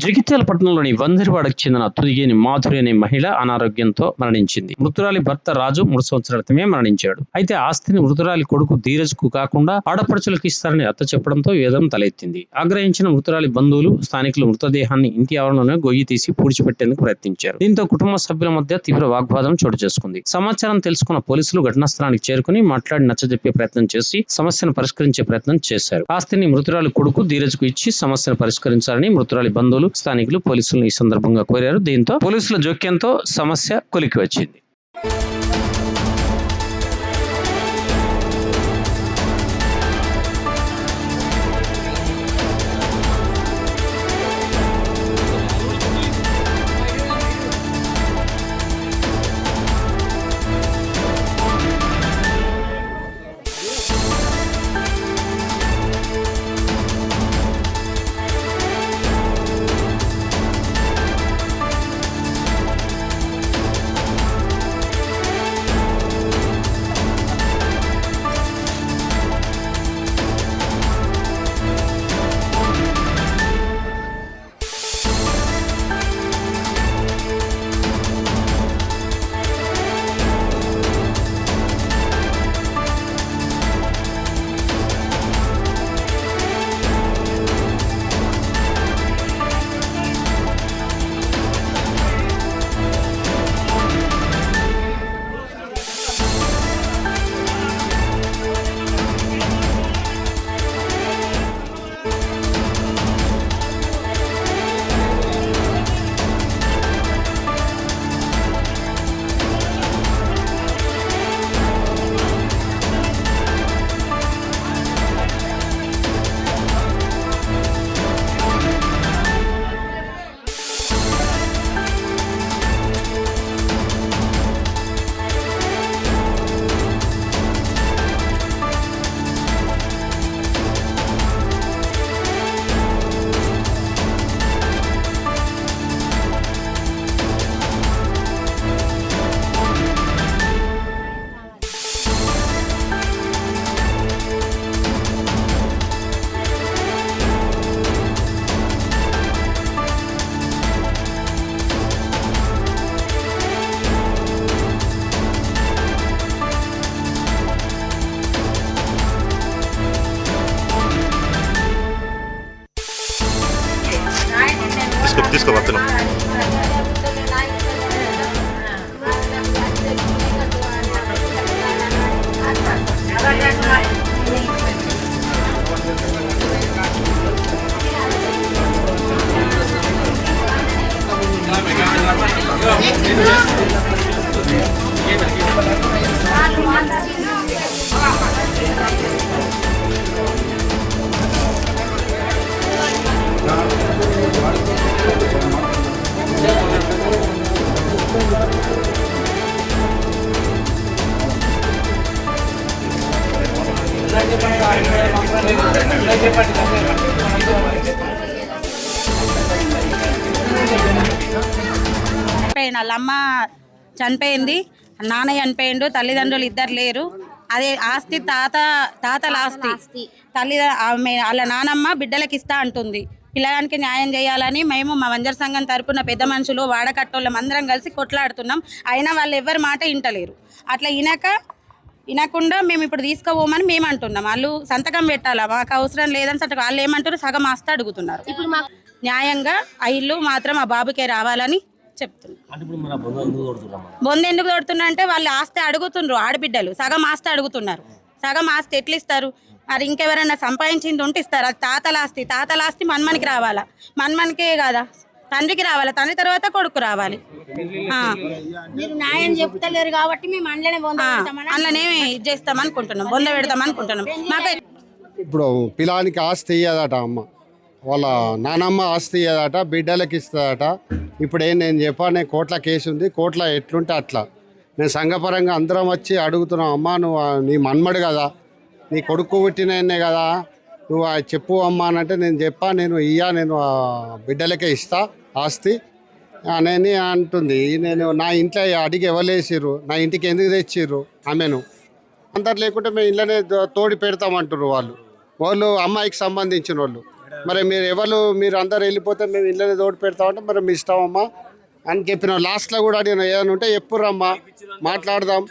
జగిత్యాల పట్టణంలోని వందరివాడకు చెందిన తుదిగేని మాధురి అనే మహిళ అనారోగ్యంతో మరణించింది. మృతురాలి భర్త రాజు 3 సంవత్సరాల క్రితమే మరణించాడు. అయితే ఆస్తిని మృతురాలి కొడుకు ధీరజ్ కు కాకుండా ఆడపడుచులకు ఇస్తారని అత్త చెప్పడంతో వేదం తలెత్తింది. ఆగ్రహించిన మృతురాలి బంధువులు, స్థానికులు మృతదేహాన్ని ఇంటి ఆవరణలోనే గొయ్యి తీసి పూడ్చిపెట్టేందుకు ప్రయత్నించారు. దీంతో కుటుంబ సభ్యుల మధ్య తీవ్ర వాగ్వాదం చోటు చేసుకుంది. సమాచారం తెలుసుకున్న పోలీసులు ఘటనా స్థలానికి చేరుకుని మాట్లాడి నచ్చజెప్పే ప్రయత్నం చేసి సమస్యను పరిష్కరించే ప్రయత్నం చేశారు. ఆస్తిని మృతురాలి కొడుకు ధీరజ్ కు ఇచ్చి సమస్యను పరిష్కరించాలని మృతురాలి బంధువులు, స్థానికులు పోలీసులను ఈ సందర్భంగా కోరారు. దీంతో పోలీసుల జోక్యంతో సమస్య కొలికి వచ్చింది. తీసుకో భక్తులు వాళ్ళమ్మ చనిపోయింది, నాన్న చనిపోయిండు, తల్లిదండ్రులు ఇద్దరు లేరు. అదే ఆస్తి తాతల ఆస్తి వాళ్ళ నానమ్మ బిడ్డలకి ఇస్తా అంటుంది. పిల్లగానికి న్యాయం చేయాలని మేము మా వంజర్ సంఘం తరపున పెద్ద మనుషులు, వాడకట్టోళ్ళం అందరం కలిసి కొట్లాడుతున్నాం. అయినా వాళ్ళు ఎవరి మాట వింటలేరు. అట్లా వినకుండా మేము ఇప్పుడు తీసుకోపోమని మేము అంటున్నాం. వాళ్ళు సంతకం పెట్టాలా, మాకు అవసరం లేదని సంతకం. వాళ్ళు ఏమంటారు, సగం ఆస్తి అడుగుతున్నారు. ఇప్పుడు మాకు న్యాయంగా ఆ ఇల్లు మాత్రం ఆ బాబుకే రావాలని చెప్తున్నారు. బొంద ఎందుకు తోడుతున్నా అంటే వాళ్ళు ఆస్తి అడుగుతున్నారు. ఆడబిడ్డలు సగం ఆస్తి అడుగుతున్నారు. సగం ఆస్తి ఎట్లు ఇస్తారు? మరి ఇంకెవరైనా సంపాదించింది ఉంటే ఇస్తారు. అది తాతల ఆస్తి మన్మనికి రావాలా? మన్మనికే కదా, తండ్రికి రావాలి. తండ్రి తర్వాత కొడుకు రావాలి. మీరు న్యాయం చెప్తలేరు కాబట్టి మేము అందులోనే చేస్తాం అనుకుంటున్నాం, బొంద పెడతాం అనుకుంటున్నాం. మాకు ఇప్పుడు పిల్లానికి ఆస్తి ఇయ్యదట అమ్మ, వాళ్ళ నానమ్మ ఆస్తి ఇయ్యదట, బిడ్డలకి ఇస్తుందట. ఇప్పుడు నేను చెప్పాను, కోర్టుల కేసు ఉంది, కోర్టులో ఎట్లుంటే అట్లా. నేను సంఘపరంగా అందరం వచ్చి అడుగుతున్నాం, అమ్మ నువ్వు నీ మన్మడు కదా, నీ కొడుకు పుట్టిననే కదా, నువ్వు చెప్పు అమ్మ అని అంటే నేను చెప్పా, నేను బిడ్డలకే ఇస్తా ఆస్తి అని అంటుంది. నేను నా ఇంట్లో అడిగి ఎవరేసిర్రు, నా ఇంటికి ఎందుకు తెచ్చిర్రు ఆమెను అందరు, లేకుంటే మేము ఇళ్ళనే తోడి పెడతామంటారు వాళ్ళు అమ్మాయికి సంబంధించిన వాళ్ళు. మరి మీరు అందరు వెళ్ళిపోతే మేము ఇళ్ళని తోడు పెడతామంటే మరి మీ ఇష్టం అమ్మా అని చెప్పిన. లాస్ట్లో కూడా అడిగిన ఏదైనా ఉంటే ఎప్పుడమ్మా మాట్లాడదాం,